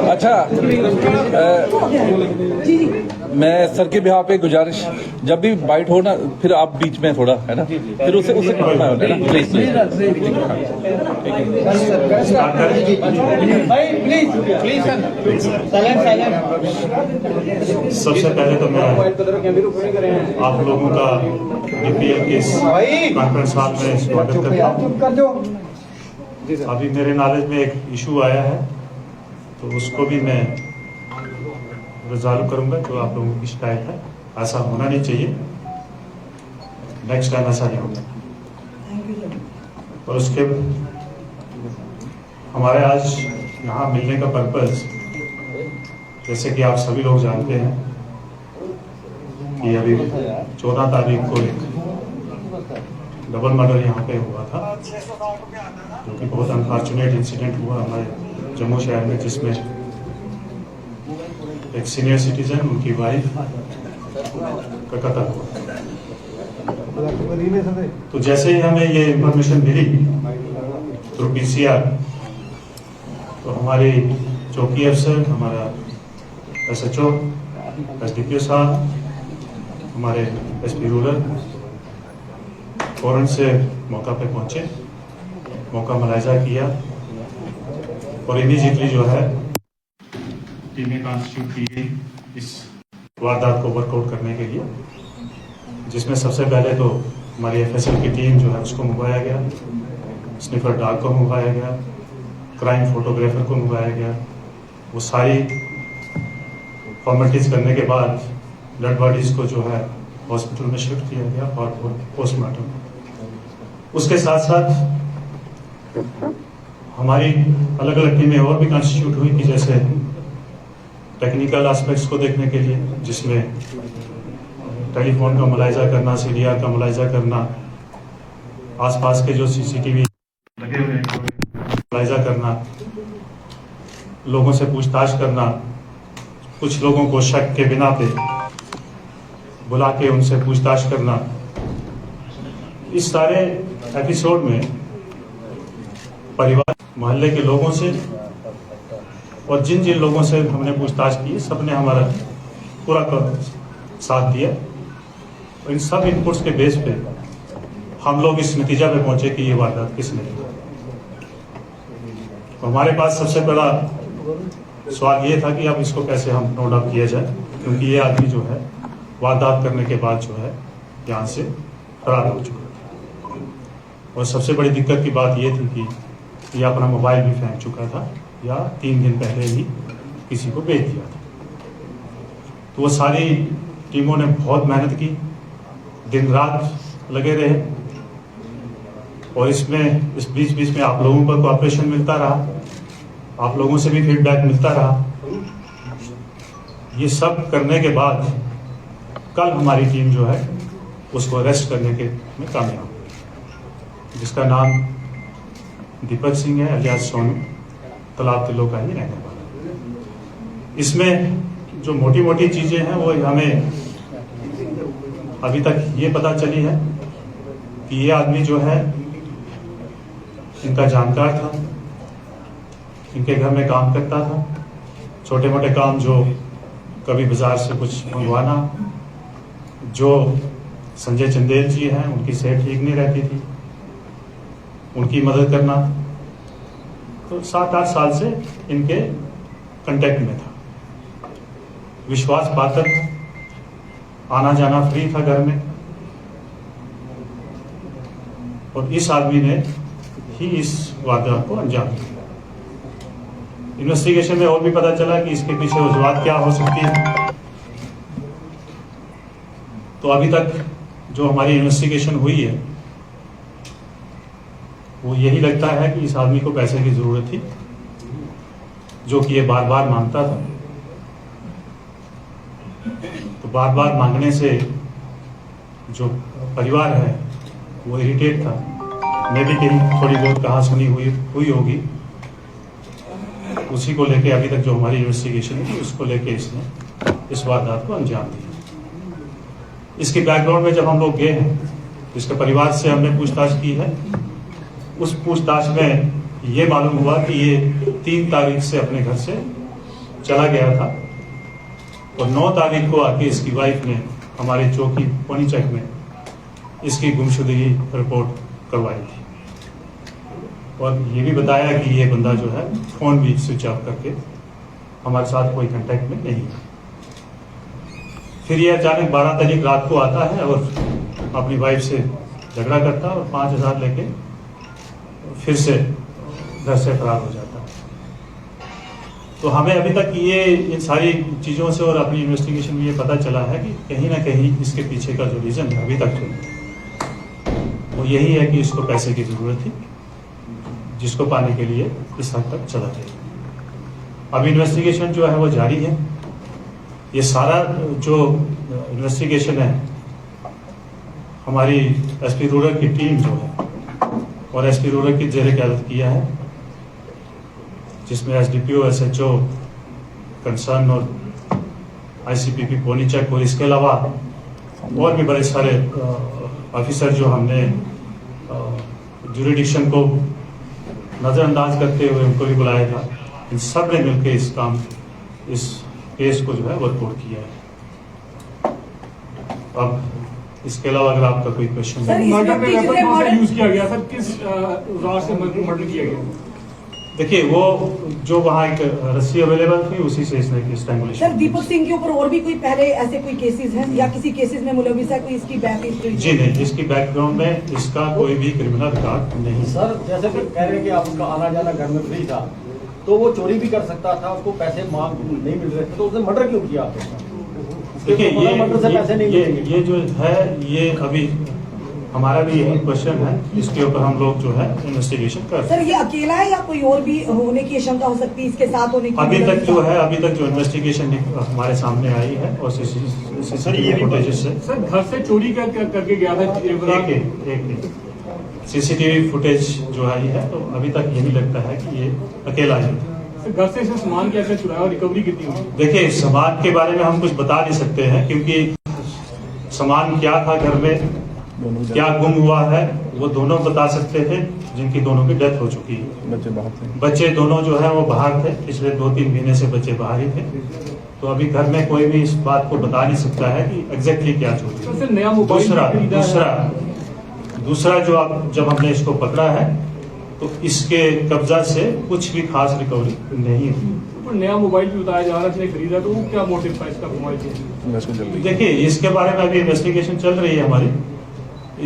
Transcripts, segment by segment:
अच्छा, मैं सर के बिहाफ पे गुजारिश, जब भी बाइट हो ना फिर आप बीच में थोड़ा है ना, फिर उससे करना होता है ना, प्लीज सबसे पहले तो मैं आप लोगों का DPL के इस कॉन्फ्रेंस हॉल में स्वागत करता हूँ। अभी मेरे नॉलेज में एक इशू आया है तो उसको भी मैं रिजॉल्व करूंगा। जो आप लोगों की शिकायत है, ऐसा होना नहीं चाहिए, नेक्स्ट टाइम ऐसा नहीं होगा। और उसके हमारे आज यहाँ मिलने का पर्पस, जैसे कि आप सभी लोग जानते हैं कि अभी 14 तारीख को एक डबल मर्डर यहाँ पे हुआ था, जो कि बहुत अनफॉर्चुनेट इंसिडेंट हुआ हमारे जम्मू शहर में, जिसमें एक सीनियर सिटीजन, उनकी वाइफ का कत्ल हुआ। तो जैसे ही हमें ये इंफॉर्मेशन मिली थ्रू PCR, तो हमारे चौकी अफसर, हमारा SHO, SDPO साहब, हमारे SP रूरल फौरन से मौका पे पहुंचे, मौका मुलायजा किया और इमीडिएटली जो है टीमें कॉन्स्टिट्यूट की गई इस वारदात को वर्कआउट करने के लिए, जिसमें सबसे पहले तो हमारी FSL की टीम जो है उसको मंगवाया गया, स्निफर डॉग को मंगवाया गया, क्राइम फोटोग्राफर को मंगवाया गया। वो सारी फॉर्मेलिटीज करने के बाद डेड बॉडीज को जो है हॉस्पिटल में शिफ्ट किया गया और पोस्टमार्टम। उसके साथ साथ हमारी अलग अलग टीमें और भी कॉन्स्टिट्यूट हुई कि जैसे टेक्निकल एस्पेक्ट्स को देखने के लिए, जिसमें टेलीफोन का मुलायजा करना, CDR का मुलायजा करना, आसपास के जो CCTV लगे हुए हैं मुलायजा करना, लोगों से पूछताछ करना, कुछ लोगों को शक के बिना पे बुला के उनसे पूछताछ करना। इस सारे एपिसोड में परिवार, मोहल्ले के लोगों से और जिन जिन लोगों से हमने पूछताछ की, सबने हमारा पूरा साथ दिया। और इन सब इनपुट्स के बेस पे हम लोग इस नतीजा पे पहुंचे कि ये वारदात किसने की। हमारे पास सबसे बड़ा सवाल ये था कि अब इसको कैसे हम नोट आउट किया जाए, क्योंकि ये आदमी जो है वारदात करने के बाद जो है यहाँ से फरार हो चुका। और सबसे बड़ी दिक्कत की बात ये थी कि ये अपना मोबाइल भी फेंक चुका था, या 3 दिन पहले ही किसी को बेच दिया था। तो वो सारी टीमों ने बहुत मेहनत की, दिन रात लगे रहे, और इसमें इस बीच में आप लोगों का कोऑपरेशन मिलता रहा, आप लोगों से भी फीडबैक मिलता रहा। ये सब करने के बाद कल हमारी टीम जो है उसको अरेस्ट करने के में कामयाब हुई, जिसका नाम दीपक सिंह है, अलियास सोनू, तालाब तिल्लो का ही रहने वाला। इसमें जो मोटी मोटी चीजें हैं वो हमें अभी तक ये पता चली है कि ये आदमी जो है इनका जानकार था, इनके घर में काम करता था, छोटे मोटे काम, जो कभी बाजार से कुछ मंगवाना, जो संजय चंदेल जी हैं उनकी सेहत ठीक नहीं रहती थी, उनकी मदद करना। तो 7-8 साल से इनके कांटेक्ट में था, विश्वास पात्र था, आना जाना फ्री था घर में। और इस आदमी ने ही इस वारदात को अंजाम दिया। इन्वेस्टिगेशन में और भी पता चला कि इसके पीछे वजूहात क्या हो सकती है। तो अभी तक जो हमारी इन्वेस्टिगेशन हुई है वो यही लगता है कि इस आदमी को पैसे की जरूरत थी, जो कि ये बार बार मांगता था। तो बार बार मांगने से जो परिवार है वो इरिटेट था, मैं भी कहीं थोड़ी बहुत कहा सुनी हुई होगी। उसी को लेके अभी तक जो हमारी इन्वेस्टिगेशन थी उसको लेके इसने इस वारदात को अंजाम दिया। इसके बैकग्राउंड में जब हम लोग गए हैं, इसके परिवार से हमने पूछताछ की है। उस पूछताछ में ये मालूम हुआ कि ये 3 तारीख से अपने घर से चला गया था और 9 तारीख को आके इसकी वाइफ ने हमारे चौकी पोनीचक में इसकी गुमशुदगी रिपोर्ट करवाई थी और ये भी बताया कि ये बंदा जो है फोन भी स्विच ऑफ करके हमारे साथ कोई कांटेक्ट में नहीं है। फिर ये अचानक 12 तारीख रात को आता है और अपनी वाइफ से झगड़ा करता और 5,000 लेके फिर से घर से फरार हो जाता है। तो हमें अभी तक ये इन सारी चीज़ों से और अपनी इन्वेस्टिगेशन में ये पता चला है कि कहीं ना कहीं इसके पीछे का जो रीज़न है अभी तक वो यही है कि इसको पैसे की ज़रूरत थी, जिसको पाने के लिए इस हद तक चला गया। अब इन्वेस्टिगेशन जो है वो जारी है। ये सारा जो इन्वेस्टिगेशन है हमारी एसपी रूरल की टीम जो है और एसपी रूरल की जेर क़यादत किया है, जिसमें एसडीपीओ, एसएचओ कंसर्न और आईसीपीपी पोनीचक और इसके अलावा और भी बड़े सारे ऑफिसर जो हमने जुरिडिक्शन को नज़रअंदाज करते हुए उनको भी बुलाया था, इन सब ने मिलकर इस केस को जो है वो रिपोर्ट किया है। अब इसके अलावा अगर आपका कोई क्वेश्चन है। मर्डर पे वेपन कौन सा यूज किया गया सर, किस राज से मर्डर किया गया? देखिए वो जो वहाँ एक रस्सी अवेलेबल थी उसी से इसने स्ट्रैंगुलेशन। सर दीपक सिंह के ऊपर और भी कोई पहले ऐसे कोई केसेस हैं या किसी केसेस में मुलविस है कोई इसकी बैक हिस्ट्री? जी नहीं, इसकी बैकग्राउंड में इसका कोई भी क्रिमिनल रिकॉर्ड नहीं। सर जैसे कि कह रहे हैं कि आप उसका आना जाना घर में फ्री था तो वो चोरी भी कर सकता था, उसको पैसे मांग नहीं मिल रहे थे तो उसने मर्डर क्यों किया आपने? देखिए मर्डर से पैसे नहीं मिलेंगे। ये जो है ये अभी हमारा भी यही क्वेश्चन है, इसके ऊपर हम लोग जो है इन्वेस्टिगेशन कर रहे हैं। सर ये अकेला है या कोई और भी होने की आशंका हो सकती है इसके साथ होने की? अभी तक जो इन्वेस्टिगेशन हमारे सामने आई है और सीसीटीवी फुटेजेस से सर घर से चोरी करके गया था एक सीसीटीवी फुटेज जो आई है तो अभी तक ये नहीं लगता है कि ये अकेला है। घर से इसे सामान क्या क्या चुराया और रिकवरी कितनी हुई? देखिए सामान के बारे में हम कुछ बता नहीं सकते हैं क्योंकि सामान क्या था घर में, क्या गुम हुआ है वो दोनों बता सकते थे, जिनकी दोनों की डेथ हो चुकी है। बच्चे दोनों जो है वो बाहर थे, पिछले 2-3 महीने से बच्चे बाहर ही थे, तो अभी घर में कोई भी इस बात को बता नहीं सकता है कि एग्जैक्टली क्या चोरी है। नया मोबाइल दूसरा जो आप जब हमने इसको पकड़ा है तो इसके कब्जा से कुछ भी खास रिकवरी नहीं हुई। नया मोबाइल भी बताया जा रहा है इसने खरीदा, तो वो क्या मोटिव था इसका मोबाइल? देखिए इसके बारे में अभी इन्वेस्टिगेशन चल रही है हमारी,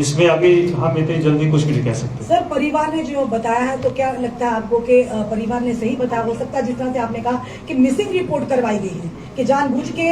इसमें अभी हम इतनी जल्दी कुछ भी नहीं कह सकते। सर परिवार ने जो बताया है तो क्या लगता है आपको कि परिवार ने सही बताया? हो सकता है जिस तरह से आपने कहा कि मिसिंग रिपोर्ट करवाई गई है कि जानबूझ के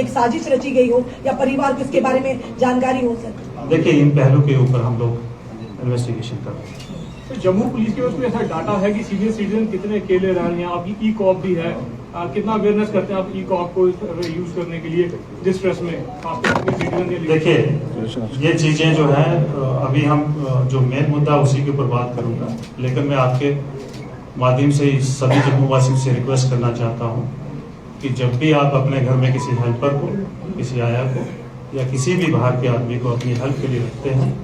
एक साजिश रची गई हो या परिवार को इसके बारे में जानकारी हो सकती? देखिए इन पहलू के ऊपर हम लोग इन्वेस्टिगेशन कर रहे हैं। तो जम्मू पुलिस के पास कोई ऐसा डाटा है कि सीनियर सिटीजन कितने अकेले रह रहे हैं? आपकी ई-कॉप भी है, कितना अवेयरनेस करते हैं आप ई-कॉप को यूज करने के लिए डिस्ट्रेस में, खासकर सिटीजन के लिए? देखिए ये चीजें जो है अभी हम जो मेन मुद्दा उसी के ऊपर बात करूंगा, लेकिन मैं आपके माध्यम से सभी जम्मू वासियों से रिक्वेस्ट करना चाहता हूं कि जब भी आप अपने घर में किसी हेल्पर को, किसी आया को या किसी भी बाहर के आदमी को अपनी हेल्प के लिए रखते हैं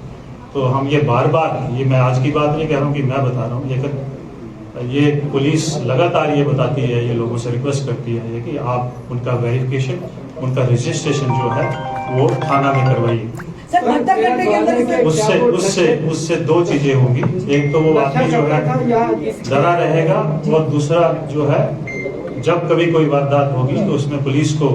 तो हम ये बार बार, ये मैं आज की बात नहीं कह रहा हूँ कि मैं बता रहा हूँ, लेकिन ये पुलिस लगातार ये बताती है, ये लोगों से रिक्वेस्ट करती है कि आप उनका वेरिफिकेशन, उनका रजिस्ट्रेशन जो है वो थाना में करवाइए। सर 72 घंटे के अंदर उससे 2 चीजें होंगी, एक तो वो आदमी जो है डरा रहेगा और दूसरा जो है जब कभी कोई वारदात होगी तो उसमें पुलिस को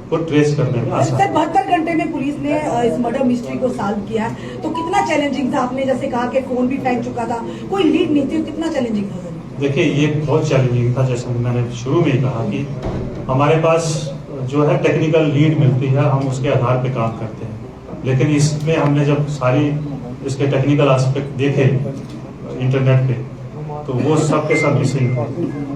को ट्रेस करने में आसान। सर 72 घंटे में पुलिस ने इस मर्डर मिस्ट्री को सॉल्व किया है तो कितना चैलेंजिंग था? आपने जैसे कहा कि फोन भी फेंक चुका था, कोई लीड नहीं थी, कितना चैलेंजिंग था सर? देखिए ये बहुत चैलेंजिंग था, जैसे मैंने शुरू में ही कहा कि हमारे पास जो है टेक्निकल लीड मिलती है, हम उसके आधार पे काम करते हैं, लेकिन इसमें हमने जब सारी इसके टेक्निकल एस्पेक्ट देखे इंटरनेट पे तो वो सब के सब मिसिंग,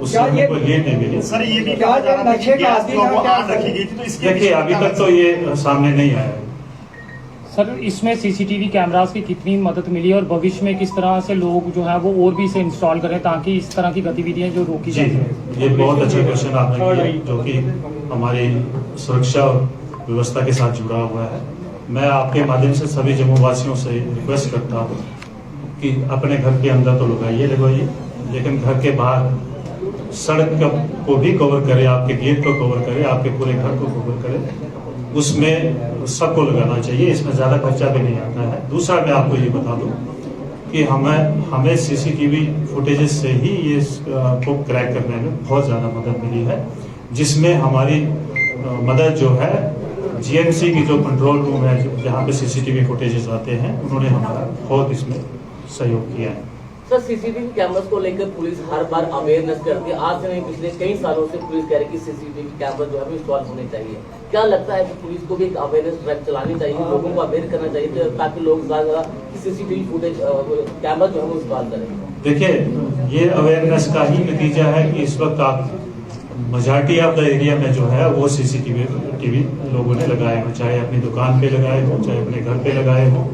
उससे कोई लीड नहीं मिली। सर ये भी कहा जा रहा था कि गैस जो वो आग रखी गई थी, तो इसके देखिए अभी तक तो ये सामने नहीं आया है। सर इसमें सीसीटीवी कैमरास की कितनी मदद मिली और भविष्य में किस तरह से लोग जो है वो और भी इसे इंस्टॉल करें ताकि इस तरह की गतिविधियां जो रोकी जी जाए? ये बहुत अच्छा क्वेश्चन आपने किया जो कि हमारी सुरक्षा व्यवस्था के साथ जुड़ा हुआ है। मैं आपके माध्यम से सभी जम्मू वासियों से रिक्वेस्ट करता हूँ कि अपने घर के अंदर तो लगाइए, लेकिन घर के बाहर सड़क को भी कवर करे, आपके गेट को कवर करे, आपके पूरे घर को कवर करे, उसमें सबको लगाना चाहिए। इसमें ज़्यादा खर्चा भी नहीं आता है। दूसरा मैं आपको ये बता दूं कि हमें सीसीटीवी फुटेजेस से ही ये को क्रैक करने में बहुत ज़्यादा मदद मिली है, जिसमें हमारी मदद जो है जीएमसी की जो कंट्रोल रूम है जहाँ पे सीसीटीवी फुटेजेस आते हैं, उन्होंने हमारा बहुत इसमें सहयोग किया है। सर, सीसीटीवी कैमरास को लेकर पुलिस हर बार अवेयरनेस करती है। आज से नहीं, पिछले कई सालों से पुलिस कह रही है कि सीसीटीवी कैमरा जो है इंस्टॉल होने चाहिए। क्या लगता है कि पुलिस को भी एक अवेयरनेस ड्राइव चलानी चाहिए, लोगों को अवेयर करना चाहिए ताकि लोग ज्यादा सीसीटीवी फुटेज कैमरा जो है वो इंस्टॉल करें? देखिए, ये अवेयरनेस का ही नतीजा है कि इस वक्त आप मेजॉरिटी ऑफ द एरिया में जो है वो सीसीटीवी लोगों ने लगाए हो, चाहे अपनी दुकान पे लगाए हो, चाहे अपने घर पे लगाए हो,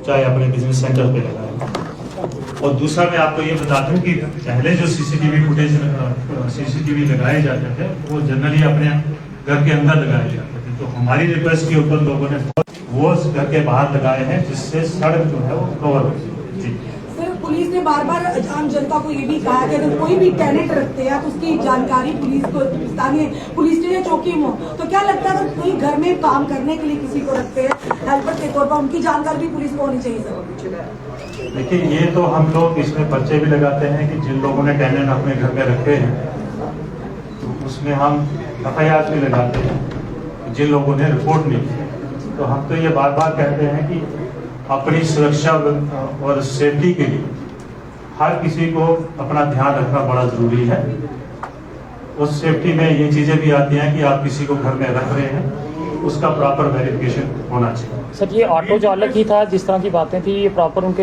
चाहे अपने बिजनेस सेंटर पे लगाए हो। और दूसरा मैं आपको ये बता दूं कि पहले जो सीसीटीवी लगाए जाते थे वो जनरली अपने घर के अंदर लगाए जाते थे, तो हमारी रिक्वेस्ट के ऊपर लोगों ने वो घर के बाहर लगाए हैं, जिससे सड़क जो है वो कवर हो। सर, पुलिस ने बार बार आम जनता को ये भी कहा कि अगर कोई भी टेनेंट रखते हैं तो उसकी जानकारी पुलिस को, स्थानीय पुलिस स्टेशन चौकी में हो, तो क्या लगता है अगर कोई घर में काम करने के लिए किसी को रखते हैं हेल्पर के तौर पर, उनकी जानकारी भी पुलिस को होनी चाहिए? सर देखिए, ये तो हम लोग इसमें पर्चे भी लगाते हैं कि जिन लोगों ने टेनेंट अपने घर में रखे हैं, तो उसमें हम FIR भी लगाते हैं जिन लोगों ने रिपोर्ट नहीं की। तो हम तो ये बार बार कहते हैं कि अपनी सुरक्षा और सेफ्टी के लिए हर किसी को अपना ध्यान रखना बड़ा जरूरी है। उस सेफ्टी में ये चीजें भी आती हैं कि आप किसी को घर में रख रहे हैं, उसका प्रॉपर वेरिफिकेशन होना चाहिए। सर, ये ऑटो चालक ही था जिस तरह की बातें थी, ये प्रॉपर उनके